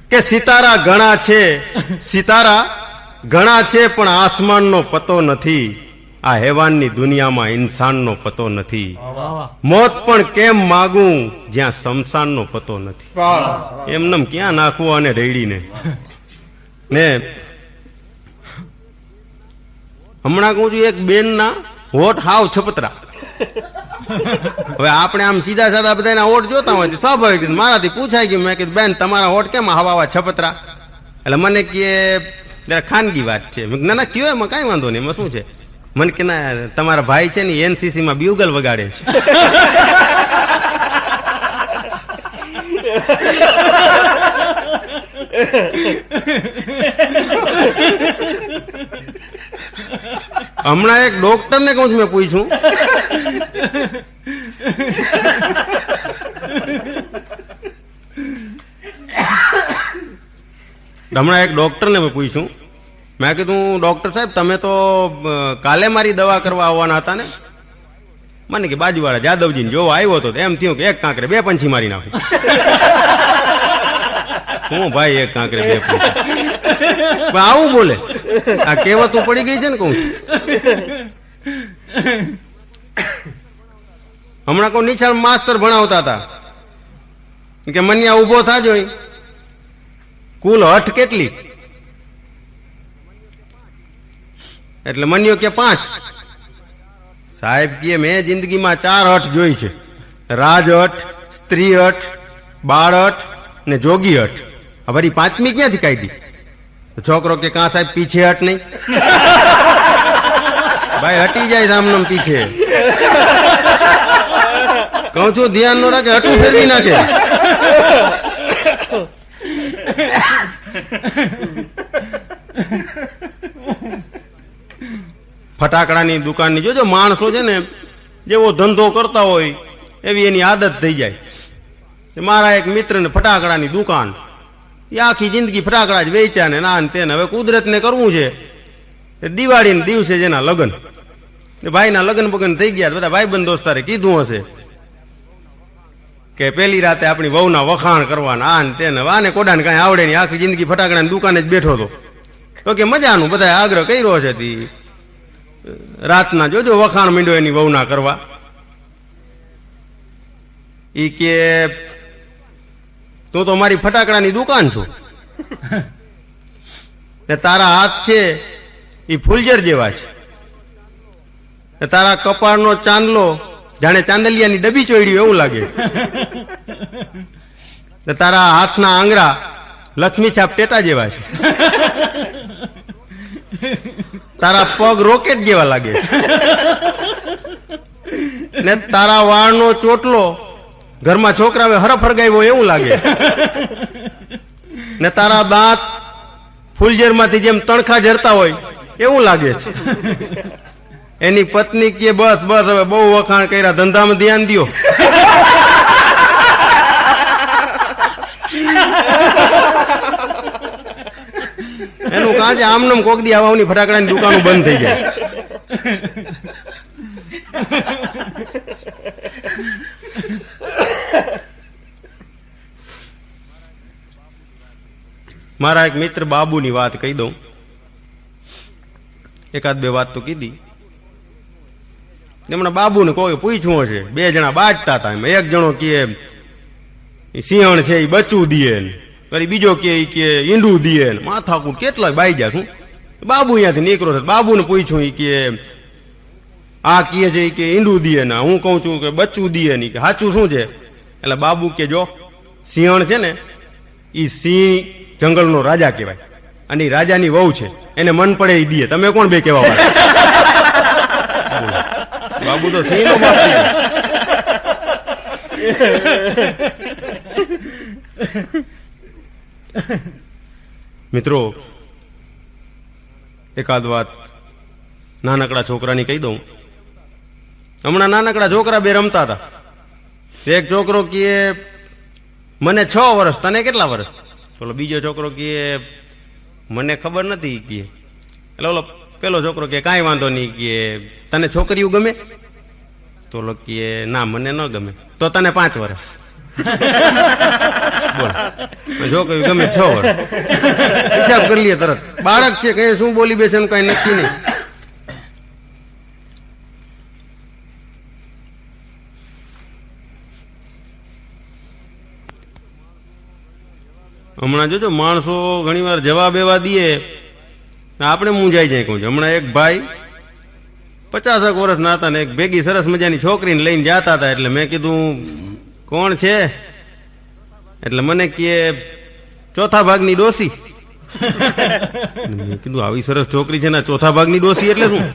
કે સિતારા ઘણા છે, સિતારા ઘણા છે, પણ આસમાનનો પતો નથી. આ હેવાનની દુનિયામાં ઇન્સાનનો પતો નથી. મોત પણ કેમ માગું જ્યાં શમશાનનો પતો નથી. એમનેમ ક્યાં નાખવું અને રેડીને ને હમણાં કહું છું, એક બેન ના હોઠ હાવ છપતરા. હવે આપણે આમ સીધા સાધા બધા હોઠ જોતા હોય સ્વાભાવિક મારાથી પૂછાય ગયું. મેં કીધું બેન તમારા હોઠ કેમ હવા છપતરા? એટલે મને કે ખાનગી વાત છે. ના ના કયો એમાં કઈ વાંધો નહીં, એમાં શું છે? મને કે ના તમારા ભાઈ છે ને એનસીસી માં બ્યુગલ વગાડે છે. હમણાં એક ડોક્ટર ને કહું છું, મેં પૂછ્યું હમણાં એક ડોક્ટર ને મેં પૂછ્યું, મેં કીધું ડોક્ટર સાહેબ તમે તો કાલે મારી દવા કરવા આવવાના હતા ને? મને કે બાજુવાળા જાદવજીને જોવા આવ્યો હતો, એમ થયું કે એક કાંકરે બે પંછી મારી નાખું. હું ભાઈ એક કાંકરે બે પંછી આવું બોલે? આ કહેવતું પડી ગઈ છે ને કહું. હમણાં કોઈ નિશાળ માસ્ટર ભણાવતા હતા કે મન્યા ઉભો થાજો, કુલ હઠ કેટલી? એટલે મન્યો કે 5. સાહેબ કે મેં જિંદગીમાં 4 હઠ જોઈ છે, રાજ હઠ, સ્ત્રી હઠ, બાળ હઠ ને જોગી હઠ. વળી 5મી ક્યાંથી કાઢી? છોકરો કે કાં સાહેબ પીછે હટ નહીં. ભાઈ હટી જાય સામનો પીછે. કહું છું ધ્યાન નો રાખે, હટું ફેરવી નાખે. ફટાકડાની દુકાનની જોજો, માણસો છે ને જેવો ધંધો કરતા હોય એવી એની આદત થઈ જાય. મારા એક મિત્ર ને ફટાકડાની દુકાન, એ આખી જિંદગી ફટાકડા જ વેચ્યા ને ના તેને. હવે કુદરત ને કરવું છે, દિવાળીના દિવસે જેના લગ્ન, ભાઈના લગ્ન બગન થઈ ગયા, બધા ભાઈબંધ દોસ્તારે કીધું હશે કે પેલી રાતે આપણી વહુના વખાણ કરવાના આ ને તેને. આને કોડાને કઈ આવડે નહીં, આખી જિંદગી ફટાકડાની દુકાને જ બેઠો હતો. તો કે મજાનું બધા આગ્રહ કર્યો છે, રાતના જોજો વખાણ માંડ્યો એની વહુના કરવા. ઈ કે તું તો મારી ફટાકડાની દુકાન છું ને તારા હાથ છે એ ફૂલજર જેવા છે, તારા કપાળનો ચાંદલો જાણે ચાંદલિયાની ડબ્બી ચોડ્યું એવું લાગે, તારા હાથના આંગળા લક્ષ્મી છાપ ટેટા જેવા છે, તારા પગ રોકેટ જેવા લાગે ને તારા વાળનો ચોટલો ઘરમાં છોકરાએ હરફ હરગાવ્યો એવું લાગે ને તારા દાંત ફૂલઝેર માંથી જેમ તણખા ઝરતા હોય એવું લાગે છે. એની પત્ની કે બસ બસ હવે બહુ વખાણ કર્યા, ધંધામાં ધ્યાન દ્યો. એનું કાંજે આમનમ કોક દી આવવાની ફટાકડાની દુકાનો બંધ થઈ જાય. મારા એક મિત્ર બાબુની વાત કહી દઉં, એકાદ બે વાત તો કીધી. એમણે બાબુને કોઈ પૂછ્યું હશે, 2 જણા બાજતા હતા, એમાં એક જણો કે સિંહણ છે એ બચ્ચું દીએ, ફરી બીજો કે ઈંડું દીએ, માથાકૂટ કેટલા બાઈ જાય. શું બાબુ અહીંયાથી નીકળો, બાબુને પૂછ્યું કે આ કહે છે કે ઈંડું દીએ ને હું કઉ છું કે બચ્ચું દીએ નહીં, કે સાચું શું છે? એટલે બાબુ કે જો સિંહણ છે ને એ સિંહ જંગલનો રાજા કહેવાય અને રાજાની વહુ છે, એને મન પડે એ દીએ. તમે કોણ બે કેવા વાળા? બાબુ તો સિંહ નો બાપ. મિત્રો એકાદ વાત નાનકડા છોકરાની કહી દઉં. હમણાં નાનકડા છોકરા બે રમતા હતા. એક છોકરો કે મને 6 વર્ષ, તને કેટલા વર્ષ? ચલો બીજો છોકરો કે મને ખબર નથી કે. એટલે ઓલો પેલો છોકરો કે કાંઈ વાંધો નહીં, કે તને છોકરીઓ ગમે? તો ઓલો કે ના મને ન ગમે. તો તને 5 વર્ષ. બોલ છોકરી ગમે 6 વર્ષ હિસાબ કરી લઈએ તરત. બાળક છે કઈ શું બોલી બેસે કઈ નક્કી નહીં. હમણાં જોજો માણસો ઘણી વાર જવાબ એવા દે આપણે મૂંઝાઈ જાય. કહું છું હમણાં એક ભાઈ 50 વર્ષના હતા ને એક ભેગી સરસ મજાની છોકરીને લઈને જતા હતા. એટલે મેં કીધું કોણ છે? એટલે મને કે ચોથા ભાગની ડોસી. મેં કીધું આવી સરસ છોકરી છે ને ચોથા ભાગની ડોસી એટલે શું?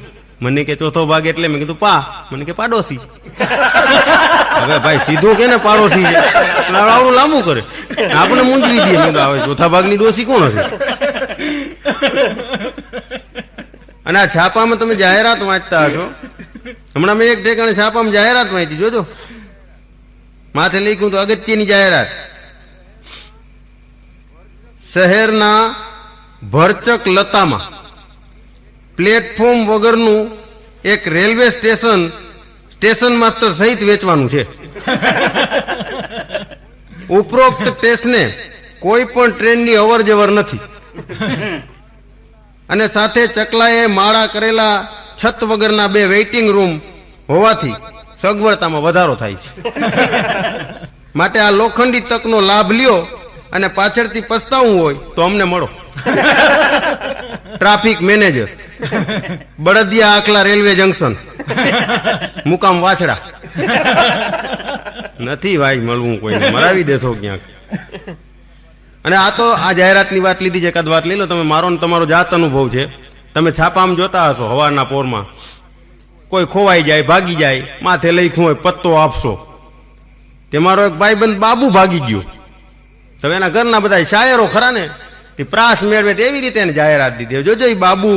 મને કે ચોથો ભાગ એટલે. મેં કીધું પા. મને કે પાડોશી. હવે ભાઈ સીધું કે ને પાડોશી છે આવડું લાંબુ કરે આપણે મૂંઝવી દઈએ. મેં આવે ચોથા ભાગની ડોસી કોણ હશે? અને આ છાપામાં તમે જાહેરાત વાંચતા હશો. હમણાં મેં એક ઠેકાણે છાપામાં જાહેરાત વાંચી. જોજો માથે લખ્યું તો અગત્યની જાહેરાત. શહેરના ભરચક લતામાં પ્લેટફોર્મ વગરનું એક રેલવે સ્ટેશન માસ્ટર સહિત વેચવાનું છે. ઉપરોક્ત સ્ટેશને કોઈ પણ ટ્રેનની અવર જવર નથી અને સાથે ચકલાએ માળા કરેલા છત વગરના 2 વેઇટિંગ રૂમ હોવાથી સગવડતામાં વધારો થાય છે. માટે આ લોખંડી તકનો લાભ લ્યો અને પાછળથી પસ્તાવું હોય તો અમને મળો. Traffic manager, Baldiya Akhla railway junction, મુકામ વાછડા. નથી ભાઈ મળવું કોઈને, મરાવી દેશો ક્યાંક. અને આ તો આ જાહેરાતની વાત લીધી છે. એકાદ વાત લઈ લો તમે. મારો ને તમારો જાત અનુભવ છે. તમે છાપામાં જોતા હશો હવારના પોરમાં કોઈ ખોવાઈ જાય, ભાગી જાય, માથે લખ્યું હોય પત્તો આપશો. તે મારો એક ભાઈબંધ બાબુ ભાગી ગયો. હવે એના ઘરના બધા શાયરો ખરા ને તે પ્રાસ મેળવે એવી રીતે એને જાહેરાત દીધી. જોજો એ બાબુ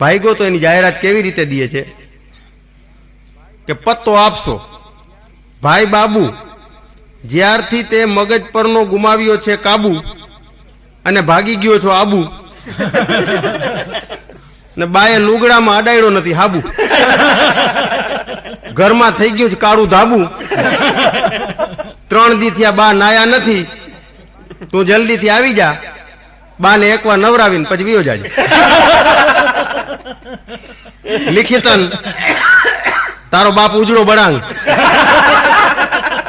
ભાઈગો તો એની જાહેરાત કેવી રીતે દીએ છે કે પત્તો આપશો. ભાઈ બાબુ, જ્યારથી તે મગજ પરનો ગુમાવ્યો છે કાબુ અને ભાગી ગયો છો આબુ ને બાએ લુગડામાં અડાડ્યો નથી હાબુ. ઘરમાં થઈ ગયું છે કાળું ધાબુ. 3 દી થયા બા નાયા નથી. તું જલ્દી થી આવી જા. બાને એકવાર નવરાવીને પછી વિયો જાજે. લિખિતન તારો બાપ ઉજળો બળાંગ.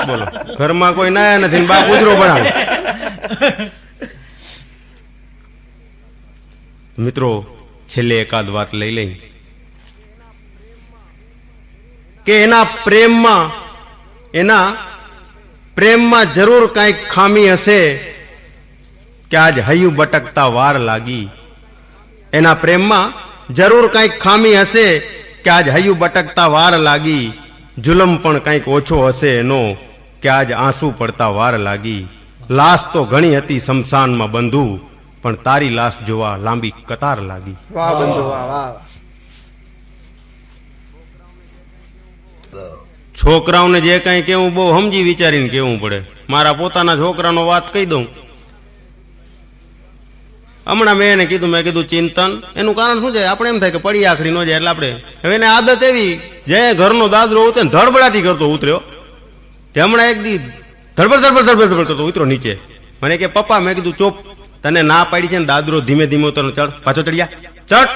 બોલો ઘરમાં કોઈ નાયા નથી ને બાપ ઉજળો બળાંગ. મિત્રો છેલ્લે એકાદ વાત લઈ લઈ કે એના પ્રેમમાં જરૂર કઈક ખામી હશે કે આજ હૈયું બટકતા વાર લાગી. એના પ્રેમમાં જરૂર કઈક ખામી હશે કે આજ હૈયું બટકતા વાર લાગી. જુલમ પણ કઈક ઓછો હશે એનો કે આજ આંસુ પડતા વાર લાગી. લાશ તો ઘણી હતી શમશાનમાં બંધુ પણ તારી લાશ જોવા લાંબી કતાર લાગી. વાહ બંધુ વાહ વાહ. છોકરાઓને જે કઈ કેવું બહુ સમજી વિચારીને કેવું પડે. મારા પોતાના છોકરાનો વાત કહી દઉં. હમણાં મેં એને કીધું, મેં કીધું ચિંતન એનું કારણ શું છે? આપણે એમ થાય કે પડી આખરી ન જાય એટલે આપણે. હવે એને આદત એવી જે ઘરનો દાદરો ઉતરે ને ધડબડાટી કરતો ઉતર્યો. તે હમણાં એક દી ધડબડ કરતો ઉતરો નીચે. મને કે પપ્પા, મેં કીધું ચોપ, તને ના પાડી છે ને દાદરો ધીમે ધીમે ઉતર. ચડ પાછો ચડ્યા, ચડ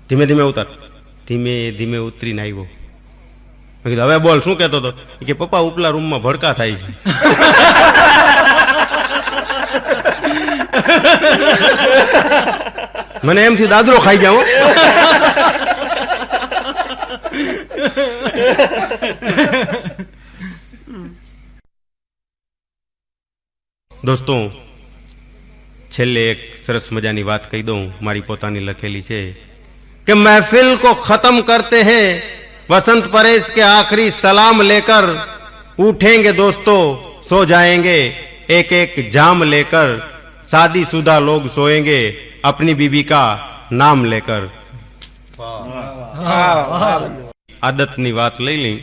ધીમે ધીમે ઉતર. ધીમે ધીમે ઉતરીને આવ્યો. મેં કીધું હવે બોલ શું કહેતો હતો? કે પપ્પા ઉપલા રૂમમાં ભડકા થાય છે. મને એમથી દાદરો ખાઈ જાવ. દોસ્તો છેલ્લે એક સરસ મજાની વાત કહી દઉં. મારી પોતાની લખેલી છે કે महफिल को खत्म करते हैं वसंत परेश के आखिरी सलाम लेकर. उठेंगे दोस्तों सो जाएंगे एक एक जाम लेकर. शादीशुदा लोग सोएंगे अपनी बीबी का नाम लेकर. આદતની વાત લઈ લઈ.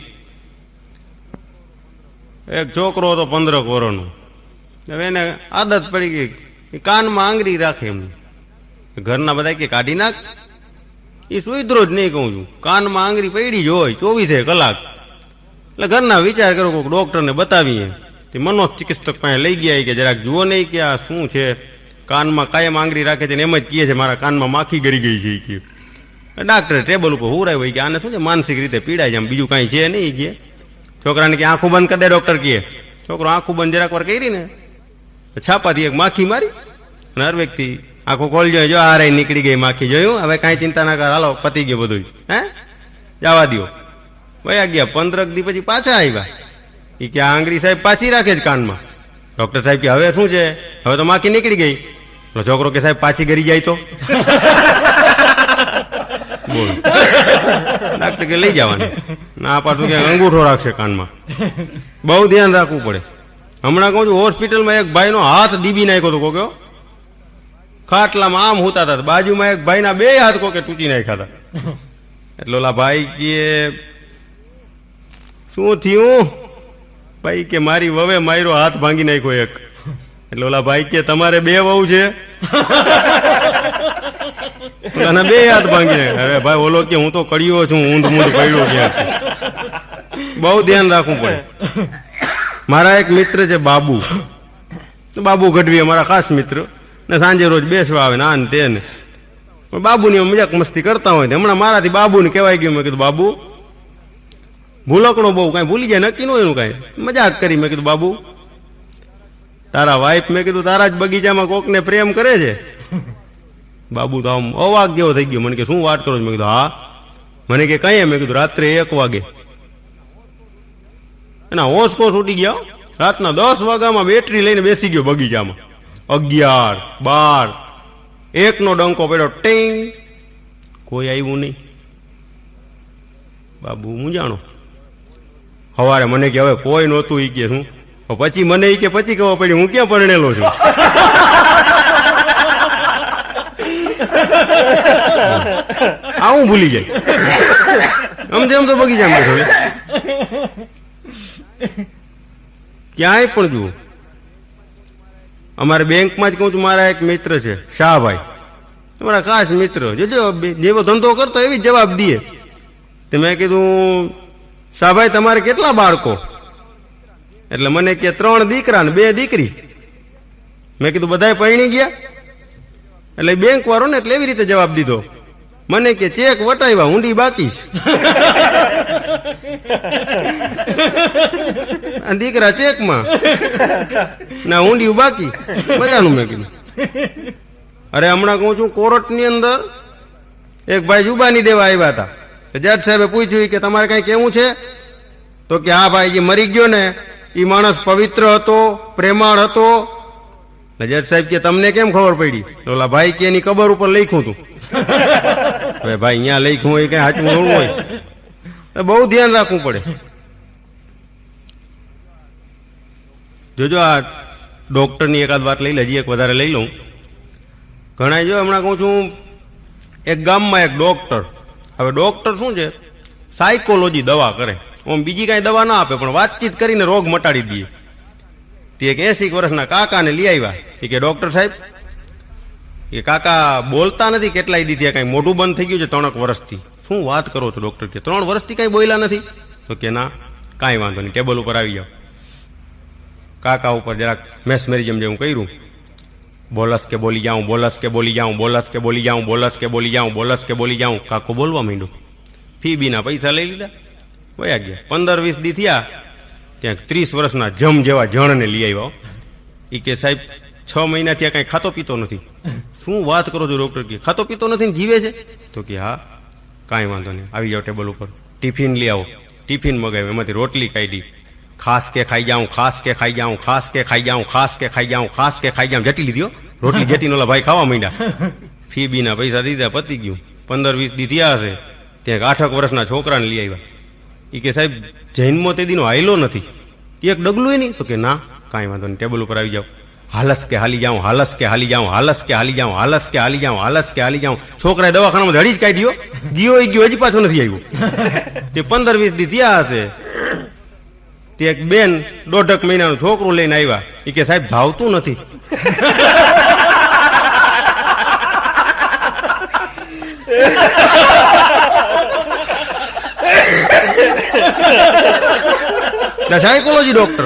એક છોકરો હતો 15 વર્ષનો. હવે એને આદત પડી ગઈ કાનમાં આંગળી રાખે. એમ ઘરના બધા કે કાઢી નાખ. એ સુઈધરો જ નહીં કહું છું. કાનમાં આંગળી પડી જ હોય 24 કલાક. એટલે ઘરના વિચાર કરો કોઈક ડોક્ટરને બતાવીએ તે મનોજ ચિકિત્સક પાસે લઈ ગયા કે જરાક જુઓ નહીં કે આ શું છે, કાનમાં કાયમ આંગળી રાખે છે ને એમ જ કહે છે મારા કાનમાં માખી ગરી ગઈ છે કે. ડાક્ટરે ટેબલ ઉપર હુરાય હોય કે આને શું છે માનસિક રીતે પીડાય છે, આમ બીજું કાંઈ છે નહીં કે. છોકરાને કે આંખું બંધ કરી દે ડોક્ટર કહે. છોકરો આંખું બંધ જરાક વાર કરી ને છાપાથી એક માખી મારી અને હરવેકથી આંખું ખોલજો, જો આ રહી નીકળી ગઈ માખી, જોયું, હવે કાંઈ ચિંતા ના કર, હાલો પતી ગયું બધું, હે જવા દો. વયા ગયા 15 દી પછી પાછા આવ્યા એ કે આ આંગળી સાહેબ પાછી રાખે જ કાનમાં. ડોક્ટર સાહેબ કે હવે શું છે, હવે તો માખી નીકળી ગઈ. છોકરો કે સાહેબ પાછી ગરી જાય તો બોલો. ડાક્ટર કે લઈ જવાની ના પાછું કે અંગૂઠો રાખશે કાનમાં. બહુ ધ્યાન રાખવું પડે. હમણાં કહું છું હોસ્પિટલમાં એક ભાઈનો હાથ દીબી નાખ્યો હતો કોકે, ખાટલામાં આમ હોતા હતા, બાજુમાં એક ભાઈના 2 હાથ કોકે તૂટી નાખ્યા હતા. એટલે ઓલા ભાઈ કે શું થયું? ભાઈ કે મારી વવે માર્યો, હાથ ભાંગી નાખ્યો એક. એટલે ઓલા ભાઈ કે તમારે 2 વહુ છે? ઓલાના 2 હાથ ભાંગી નાખ્યા. અરે ભાઈ ઓલો કે હું તો કડિયો છું, ઊંધ મૂંધ પડ્યો ક્યાં. બહુ ધ્યાન રાખવું પડે. મારા એક મિત્ર છે બાબુ, બાબુ ગઢવી, અમારા ખાસ મિત્ર, ને સાંજે રોજ બેસવા આવે ને આ ને તે ને. પણ બાબુની મજાક મસ્તી કરતા હોય. હમણાં મારાથી બાબુને કહેવાય ગયું, મેં કીધું બાબુ ભૂલકણો બહુ, કાંઈ ભૂલી જાય નક્કી ન હોય એનું કાંઈ. મજાક કરી. મેં કીધું બાબુ તારા વાઈફ, મેં કીધું તારા જ બગીચામાં કોકને પ્રેમ કરે છે? બાબુ તો આમ અવાક જેવો થઈ ગયો. મને કે શું વાત કરો છો? મેં કીધું હા. મને કે કઈ? મેં કીધું રાત્રે 1 વાગે. એના હોશ કોશ ઉડી ગયા. રાતના 10 વાગ્યામાં બેટરી લઈને બેસી ગયો બગીચામાં. 11, 12, 1 નો ડંકો પડ્યો, ટીંગ, કોઈ આવ્યું નહીં. બાબુ મૂંઝાણો. સવારે મને કે હવે કોઈ નહોતું. ઈ કે હું પછી મને ઈ કે પછી ખબર પડી હું ક્યાં પરણેલો છું. આવું ભૂલી જાય. આમ તો બગીચામાં બેઠો ક્યાંય પણ જુઓ. અમારે બેંકમાં જ કહું છું, મારા એક મિત્ર છે શાહભાઈ, અમારા ખાસ મિત્ર, જોજો જેવો ધંધો કરતો એવી જવાબ દે. મેં કીધું શાહભાઈ તમારે કેટલા બાળકો? એટલે મને કે 3 દીકરા ને 2 દીકરી. મેં કીધું બધાય પરણી ગયા? એટલે બેંક વાળો ને એટલે એવી રીતે જવાબ દીધો. મને કે ચેક વટાવ્યા, ઊંડી બાકી છે. દીકરા ચેકમાં ના ઊંડી બાકી, મજાનું. મેં કીધું અરે હમણાં કહું છું કોર્ટની અંદર એક ભાઈ જુબાની દેવા આવ્યા હતા. જજ સાહેબે પૂછ્યું કે તમારે કઈ કેવું છે? તો કે હા ભાઈ, જે મરી ગયો ને એ માણસ પવિત્ર હતો, પ્રેમાળ હતો. જજ સાહેબ કે તમને કેમ ખબર પડી? ઓલા ભાઈ કે એની કબર ઉપર લખ્યું હતું. હવે ભાઈ અહીંયા લખ્યું હોય કઈ સાચું થોડું હોય. બહુ ધ્યાન રાખવું પડે. જોજો આ ડોક્ટરની એકાદ વાત લઈ લે, હજી એક વધારે લઈ લઉં. ઘણા જો હમણાં કહું છું એક ગામમાં એક ડોક્ટર. હવે ડોક્ટર શું છે, સાયકોલોજી દવા કરે. આમ બીજી કાંઈ દવા ના આપે, પણ વાતચીત કરીને રોગ મટાડી દઈએ. તે એક 80 વર્ષના કાકાને લઈ આવ્યા. એ કે ડોક્ટર સાહેબ, એ કાકા બોલતા નથી કેટલાય દી થયા, કાંઈ મોઢું બંધ થઈ ગયું છે 3 વર્ષથી. શું વાત કરો છો ડોક્ટર? કે 3 વર્ષથી કાંઈ બોલ્યા નથી? તો કે ના, કાંઈ વાંધો નહીં, ટેબલ ઉપર આવી જાઓ. કાકા ઉપર જરાક મેસમેરિઝમ જેવું કર્યું. બોલસ કે બોલી જાઉં, બોલસ કે બોલી જાઉં, બોલસ કે બોલી જાઉં, બોલસ કે બોલી જાઉં, બોલસ કે બોલી જાઉં. કાકો બોલવા માંડ્યો. ફી બીના પૈસા લઈ લીધા, વયા ગયા. 15-20 દી થયા ત્યાં 30 વર્ષના જમ જેવા જણને લઈ આવ્યા. એ કે સાહેબ 6 મહિના થયા કાંઈ ખાતો પીતો નથી. શું વાત કરો છો ડોક્ટર? કે ખાતો પીતો નથી ને જીવે છે? તો કે હા. કાંઈ વાંધો નહીં, આવી જાઓ ટેબલ ઉપર, ટિફિન લઈ આવો. ટિફિન મગાવ્યું, એમાંથી રોટલી કાઢી. ખાસ કે ખાઈ જાઉં, ખાસ કે ખાઈ જાઉં, ખાસ કે ખાઈ જાઉં, ખાસ કે ખાઈ જાઉં, ખાસ કે ખાઈ જાઉં. જટી લીધી રોટલી, જટી ઓલા ભાઈ ખાવા માંડ્યા. ફી બીના પૈસા દીધા, પતી ગયું. 15-20 દી થયા હશે ત્યાં 8 વર્ષના છોકરાને લઈ આવ્યા. એ કે સાહેબ જૈનમાં તે દીનો હાયલો નથી, એક ડગલું નહીં? તો કે ના. કાંઈ વાંધો નહીં, ટેબલ ઉપર આવી જાઓ. હાલસ કે હાલી જાઉં, હાલસ કે હાલી જાઉં, હાલસ કે હાલી જાઉં, હાલસ કે હાલી જાઉં, હાલસ કે હાલી જાઉં. છોકરાએ દવાખાનામાં હળી જ કાઢ્યો. ગયો હજી પાછો નથી આવ્યો. તે 15-20 દી થયા હશે તે એક બેન 1.5 મહિનાનું છોકરું લઈને આવ્યા. એ કે સાહેબ ધાવતું નથી. સાયકોલોજી ડોક્ટર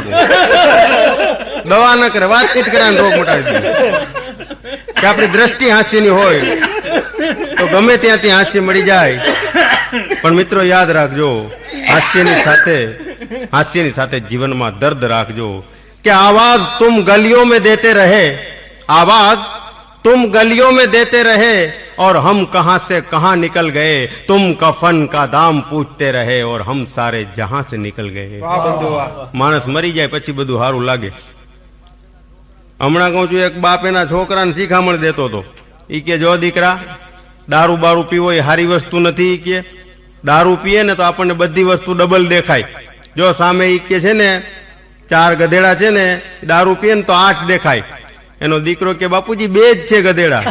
દવા ન કરે, વાતચીત કરે, રોગ મટાડી દે. કે આપણી દ્રષ્ટિ હાસ્યની હોય તો ગમે ત્યાંથી હાસ્ય મળી જાય. પણ મિત્રો યાદ રાખજો, હાસ્યની સાથે જીવનમાં દર્દ રાખજો. कि आवाज तुम गलियों में देते रहे, आवाज तुम गलियों में देते रहे और हम कहां से कहां निकल गए, तुम कफन का दाम पूछते रहे और हम सारे जहां से निकल गए. मानस मरी जाए પછી બધું સારું લાગે. હમણાં કહું છું, એક બાપ એના છોકરાને શીખામણ દેતો હતો. ઈ કે જો દીકરા, દારૂ બારૂ પીવો એ સારી વસ્તુ નથી. કે દારૂ પીએ ને તો આપણને બધી વસ્તુ ડબલ દેખાય. જો સામે ઈ કે છે ને 4 ગધેડા છે ને, દારૂ પીએ ને તો 8 દેખાય. એનો દીકરો કે બાપુજી 2 જ છે ગધેડા.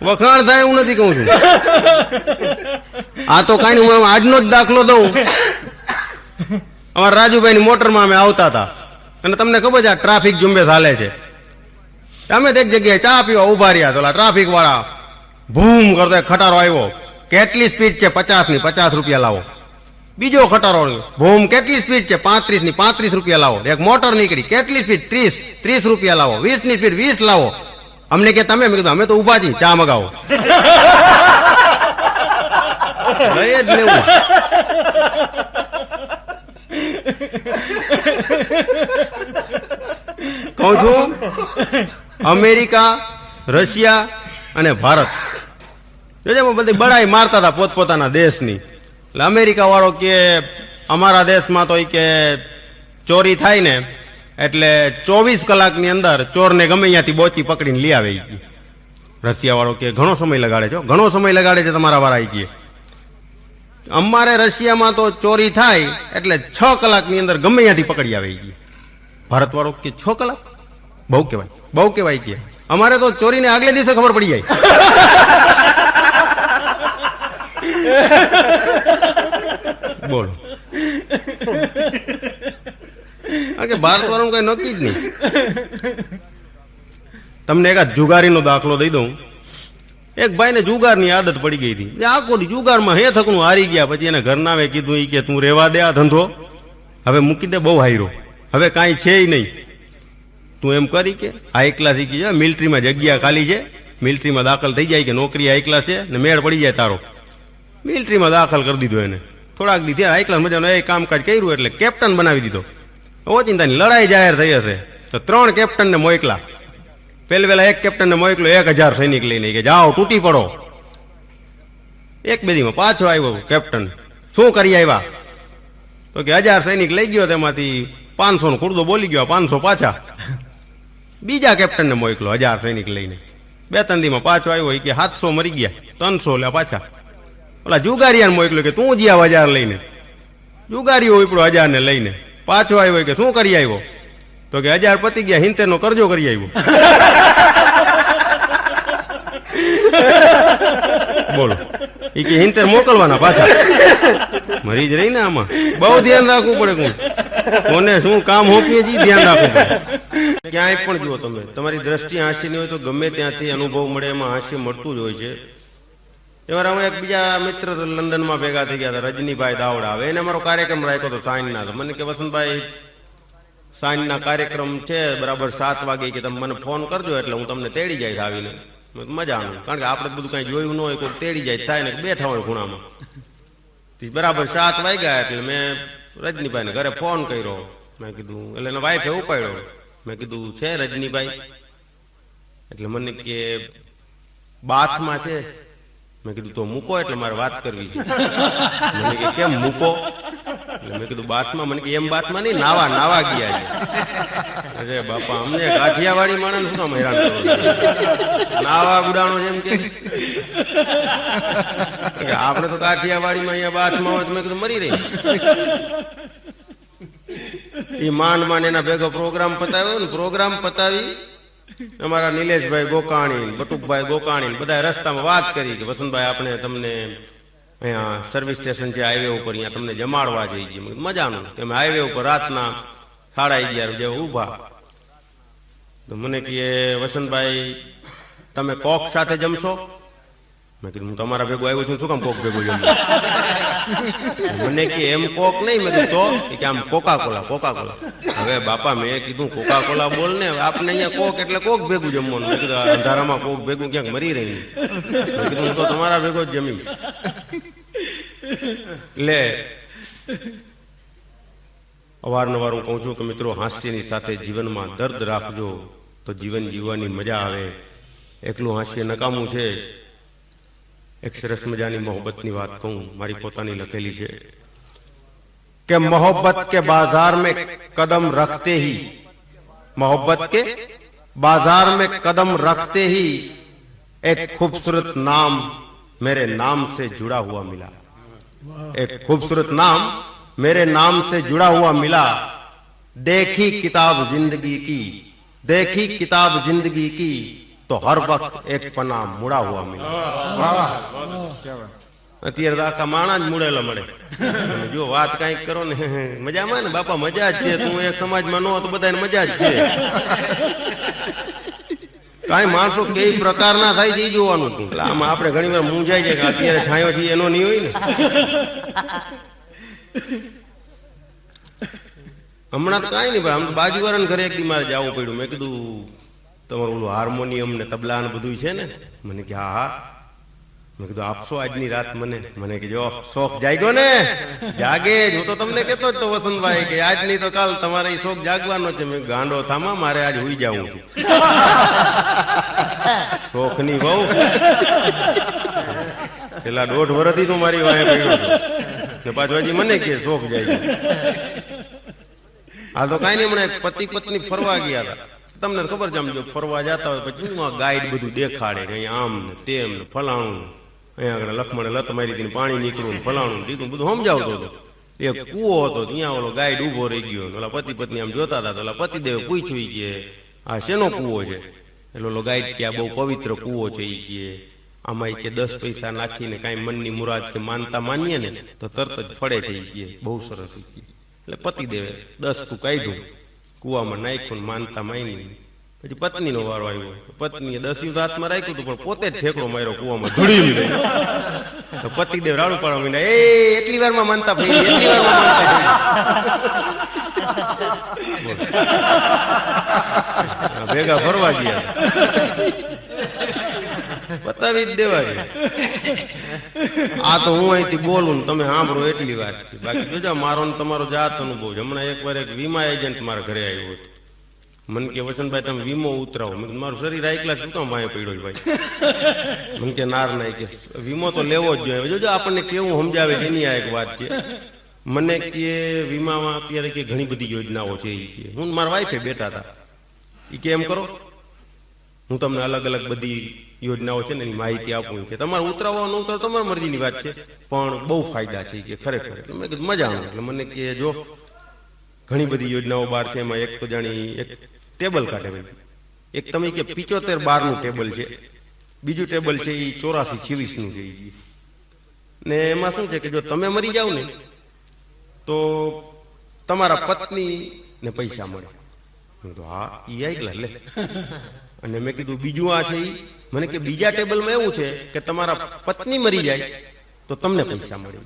વખાણ થાય એવું નથી કહું છું. આ તો કઈ હું આજનો જ દાખલો દઉં. અમારા રાજુભાઈ ની મોટરમાં અમે આવતા હતા અને તમને ખબર છે આ ટ્રાફિક ઝુંબેશ હાલે છે. અમે એક જગ્યાએ ચા પીવા ઉભા રહ્યા, તો ટ્રાફિક વાળા ભૂમ કરતો ખટારો આવ્યો. કેટલી સ્પીડ છે? 50 ની, 50 રૂપિયા લાવો. બીજો ખટારો, ભૂમ કેટલી સ્પીડ છે? 35 ની, 35 રૂપિયા લાવો. એક મોટર નીકળી, કેટલી સ્પીડ? 30 રૂપિયા લાવો. 20 ની સ્પીડ, 20 લાવો. અમને કે તમે, મેં કીધું અમે તો ઉભા છીએ, ચા મગાવો. લઈ જ લેવું. કહું છું, અમેરિકા, રશિયા અને ભારત બધી બડાઈ મારતા હતા પોતપોતાના દેશની. એટલે અમેરિકા વાળો કે અમારા દેશમાં તો કે ચોરી થાય ને એટલે 24 કલાકની અંદર ચોરને ગમે ત્યાંથી બોચી પકડીને લઈ આવે. રશિયા વાળો કે ઘણો સમય લગાડે છે, ઘણો સમય લગાડે છે તમારા વાળા. કે અમારે રશિયામાં તો ચોરી થાય એટલે 6 કલાકની અંદર ગમે ત્યાંથી પકડી આવે. ભારત વાળો કે 6 કલાક બહુ કહેવાય, બહુ કહેવાય. કે અમારે તો ચોરીને આગલે દિવસે ખબર પડી જાય. બોલો, ભારત વાળાનું કઈ નક્કી જ નહીં. તમને એક જુગારીનો દાખલો દઈ દઉં. એક ભાઈને જુગારની આદત પડી ગઈ હતી. આખો દી જુગારમાં હે થકનું હારી ગયા. પછી એને ઘરનાવે કીધું કે તું રેવા દે આ ધંધો, હવે મૂકી દે, બહુ હાર્યો, હવે કાંઈ છે નહીં. તું એમ કરી કે હાઈ ક્લાસ શીખી જાય, મિલિટરીમાં જગ્યા ખાલી છે, મિલિટરીમાં દાખલ થઈ જાય, કે નોકરી હાઈ ક્લાસ છે ને મેળ પડી જાય તારો. મિલિટરીમાં દાખલ કરી દીધો એને. થોડાક દી થયા, હાઈ ક્લાસ મજાનો એ કામકાજ કર્યું એટલે કેપ્ટન બનાવી દીધો. ઓચિંતાની લડાઈ જાહેર થઈ હશે તો 3 કેપ્ટનને મોકલા. પેલા એક કેપ્ટનને મોકલો 1000 સૈનિક લઈને, કે જાઓ તૂટી પડો. 1-2 દીમાં પાછો આવ્યો કેપ્ટન. શું કરી આવ્યા? તો કે 1000 સૈનિક લઈ ગયો, તેમાંથી 500 નો ખુરદો બોલી ગયો, 500 પાછા. બીજા કેપ્ટનને મોકલો 1000 સૈનિક લઈને. 2-3 દીમાં પાછો આવ્યો, કે 700 મરી ગયા, 300 લે પાછા. ઓલા જુગારિયાને મોકલો કે તું જ આવ 1000 લઈને. જુગારીઓ ઉપડો 1000 ને લઈને પાછો આવ્યો, કે શું કરી આવ્યો? તો કે 1000 પતી ગયા, 70 નો કરજો કરી આવ્યો. બોલો, એ કે 70 મોકલવાના પાછા. મરી જ રહી ને આમાં. બહુ ધ્યાન રાખવું પડે. કોને શું કામ હોપીએ છીએ ધ્યાન રાખવું પડે. ક્યાંય પણ જુઓ તમે, તમારી દ્રષ્ટિ હાસ્યની હોય તો ગમે ત્યાંથી અનુભવ મળે, એમાં હાસ્ય મળતું જ હોય છે. એવાર હું એક બીજા મિત્ર લંડનમાં ભેગા થઈ ગયા હતા, રજનીભાઈ દાવડા. હવે એને અમારો કાર્યક્રમ રાખ્યો હતો સાંજના. તો મને કે વસંતભાઈ સાંજના કાર્યક્રમ છે બરાબર 7 વાગે, કે તમે મને ફોન કરજો એટલે હું તમને તેડી જઈશ આવીને. મજાનું, કારણ કે આપણે બધું કઈ જોયું ન હોય, કોઈ તેડી જાય થાય ને બેઠા હોય ખૂણામાં. બરાબર 7 વાગ્યા એટલે મેં રજનીભાઈને ઘરે ફોન કર્યો. મેં કીધું, એટલે એના વાઈફે ઉપાડ્યો. મેં કીધું છે રજનીભાઈ? એટલે મને કે બાથમાં છે. મેં કીધું તો મૂકો, એટલે મારે વાત કરવી છે. મને કે કેમ મૂકો? એટલે મેં કીધું બાથમાં. મને કે એમ બાથમાં નહીં, નાવા ગયા છે. અરે બાપા, અમને કાઠિયાવાડી માણસ શું કામ હેરાન કરો? નાવા ગુડાણો જેમ કે આપણે તો કાઠિયાવાડીમાં અહીંયા બાથમાં હોય તો મેં કીધું મરી રહી. એ માંડ એના ભેગો પ્રોગ્રામ પતાવ્યો ને. પ્રોગ્રામ પતાવી અમારા નિલેશભાઈ ગોકાણી, બટુકભાઈ ગોકાણી બધા રસ્તામાં વાત કરી કે વસંતભાઈ આપણે તમને અહીંયા સર્વિસ સ્ટેશન છે હાઈવે ઉપર, અહીંયા તમને જમાડવા જઈએ. મજાનું. તમે હાઈવે ઉપર રાતના 11:30 જેવા ઉભા. તો મને કહે વસંતભાઈ તમે કોક સાથે જમશો? મેં કીધું હું તમારા ભેગું આવ્યો છું, શું કામ કોક ભેગું જમવું? મને કે એમ કોક નહીં. મેં કીધું તો કે આમ કોકા કોલા, કોકા કોલા. હવે બાપા મેં કીધું કોકા કોલા બોલ ને, આપને અહીંયા કોક એટલે કોક ભેગું જમવાનું. મેં કીધું અંધારામાં કોક ભેગું ક્યાંક મરી રહી. મેં કીધું હું તો તમારા ભેગો જ જમી. લે અવારનવાર હું કહું છું કે મિત્રો, હાસ્યની સાથે જીવનમાં દર્દ રાખજો તો જીવન જીવવાની મજા આવે. એકલું હાસ્ય નકામું છે. એક સરસ મજાની મોહબ્બતની વાત કહું, મારી પોતાની લખેલી છે કે મોહબ્બત કે બાजार में कदम रखते ही, मोहब्बत के बाजार में कदम रखते ही एक खूबसूरत नाम मेरे नाम से जुड़ा हुआ मिला. एक खूबसूरत नाम मेरे नाम से जुड़ा हुआ मिला. देखी किताब जिंदगी की, देखी किताब जिंदगी की तो हर वक्त એક પન્ના મુડા હુઆ મિલા. અત્યારે તો આખા માણા જ મુડેલા મળે. જો વાત કઈક કરો ને મજામાં ને બાપા, મજા જ છે. તું એક સમાજમાં નો તો બધાને મજા જ છે. કઈ માણસો કઈ પ્રકારના થાય છે એ જોવાનું. તું આમાં આપણે ઘણી વાર મૂંઝાઈ જાય કે અત્યારે છાંયો છે એનો નહીં હોય ને. હમણાં તો કઈ નહીં ભાઈ, આમ તો બાજુવાળાને ઘરે એક દી મારે જવું પડ્યું. મેં કીધું તમારું ઓલું હાર્મોનિયમ ને તબલા ને બધું છે ને? મને કે હા. મેં કીધું આપશો આજની રાત મને? મને કે જો શોખ જાગ્યો ને, જાગે જ. હું તો તમને કેતો જ તો વસંતભાઈ કે આજ નહીં તો કાલ તમારે શોખ જાગવાનો છે. મેં ગાંડો થામા, મારે આજ હુઈ જાવું છું. શોખ ની બહુ પેલા 1.5 વર્ષથી તું મારી વાંહે પડ્યો છું ને પાછું હજી મને કે શોખ જાય. આ તો કઈ નહીં, હમણાં પતિ પત્ની ફરવા ગયા હતા. તમને ખબર છે, આમ જો ફરવા જતા હોય પછી ગાઈડ બધું દેખાડે કે અહીંયા આમ ને તેમ ને ફલાણું, અહીંયા આગળ લખમણે લત મારી હતી, પાણી નીકળ્યું ને ફલાણું દીકરું બધું સમજાવતો હતો. એક કૂવો હતો, ત્યાં ઓલો ગાઈડ ઉભો રહી ગયો. ઓલા પતિ પત્ની આમ જોતા હતા. ઓલા પતિદેવે પૂછ્યું કે આ શેનો કૂવો છે? એટલે ઓલો ગાઈડ કે આ બહુ પવિત્ર કૂવો છે. એ કે આમાં કે 10 પૈસા નાખીને કાંઈ મનની મુરાદ કે માનતા માનીએ ને તો તરત જ ફળે છે. એ કે બહુ સરસ. એટલે પતિદેવે 10 કુ કાઢ્યું, કુવામાં નાખ્યું, માનતા માની. પછી પત્ની નો વારો આવ્યો. પત્નીએ 10 હાથમાં રાખ્યું હતું, પણ પોતે જ ઠેકડો માર્યો કુવામાં ધૂળી ગઈ. તો પતિદેવ રાડું પાડવા માંડ્યા, એ એટલી વારમાં માનતા પડી, એટલી વારમાં માનતા પડી. ભેગા ફરવા ગયા, પતાવી જ દેવાય. આ તો હું અહીંથી બોલું ને તમે સાંભળો એટલી વાત છે. બાકી જોજો મારો ને તમારો જાત અનુભવ છે. હમણાં એકવાર એક વીમા એજન્ટ મારા ઘરે આવ્યો હતો. મને કે વસંતભાઈ તમે વીમો ઉતરાવો. મેં મારું શરીર આટલા શું કામ માય પડ્યો છે ભાઈ? મને કે નાર નહીં, કે વીમો તો લેવો જ જોઈએ. જોજો આપણને કેવું સમજાવે એની આ એક વાત છે. મને કે વીમામાં અત્યારે કે ઘણી બધી યોજનાઓ છે. હું મારા વાઈફે બેઠા હતા. એ કે એમ કરો, હું તમને અલગ અલગ બધી યોજનાઓ છે ને એની માહિતી આપું. કે તમારે ઉતરાવો ન ઉતરાવો તમારી મરજીની વાત છે, પણ બહુ ફાયદા છે કે ખરેખર. એટલે મેં કીધું મજા આવે. એટલે મને કે જો ઘણી બધી યોજનાઓ બહાર છે. એમાં એક તો જાણી એક ટેબલ કાઢે ભાઈ. એક તમે કે 75-12 નું ટેબલ છે. બીજું ટેબલ છે એ 84-26 નું છે. ને એમાં શું છે કે જો તમે મરી જાવ ને તો તમારા પત્ની ને પૈસા મળે. તો હા એ આટલા લે. અને મેં કીધું બીજું આ છે. મને કે બીજા ટેબલમાં એવું છે કે તમારા પત્ની મરી જાય તો તમને પૈસા મળે.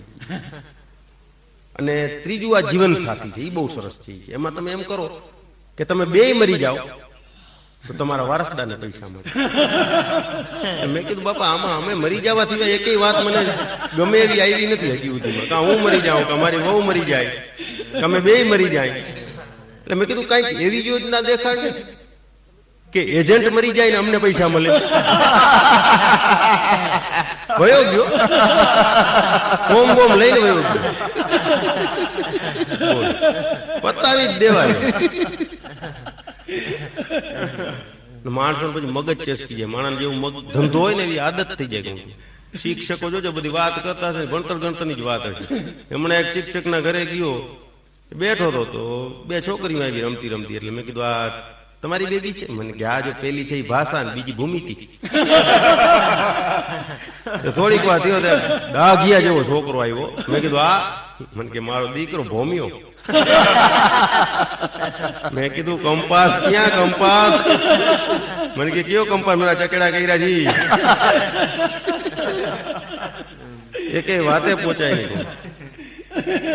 અને ત્રીજું આ જીવન સાથી છે. એ બહુ સરસ છે. એમાં તમે એમ કરો કે તમે બે મરી જાઓ તો તમારા વારસદારને પૈસા મળે. મેં કીધું બાપા આમાં અમે મરી જવા સિવાય એકઈ વાત મને ગમે એવી આવી નથી હજી સુધીમાં. કાં હું મરી જાઉં, કે મારી વહુ મરી જાય, કે અમે બે મરી જાય. એટલે મેં કીધું કઈક એવી યોજના દેખાડે કે એજન્ટ મરી જાય ને અમને પૈસા મળે. વયો ગયો, બોમ બોમ લઈને વયો ગયો. પતાવી જ દેવાય. માણસો પછી મગજ ચેસકી જાય. માણસ જેવું મગજ ધંધો હોય ને એવી આદત થઈ જાય. શિક્ષકો જોજો બધી વાત કરતા હશે, ભણતર ગણતરની જ વાત હશે. હમણાં એક શિક્ષક ના ઘરે ગયો, બેઠો હતો તો બે છોકરીઓ આવી રમતી રમતી. એટલે મેં કીધું આ તમારી બેબી છે? મને કે આ જો પેલી છે એ ભાષા ને બીજી ભૂમિતિ. થોડીક વાર થયો ડાઘિયા જેવો છોકરો આવ્યો. મેં કીધું આ? મને કે મારો દીકરો ભોમિયો. મેં કીધું કંપાસ ક્યાં કંપાસ? મને કે કયો કંપાસ? મારા ચકેડા કર્યા જી. એ કઈ વાતે પહોંચાય નહીં.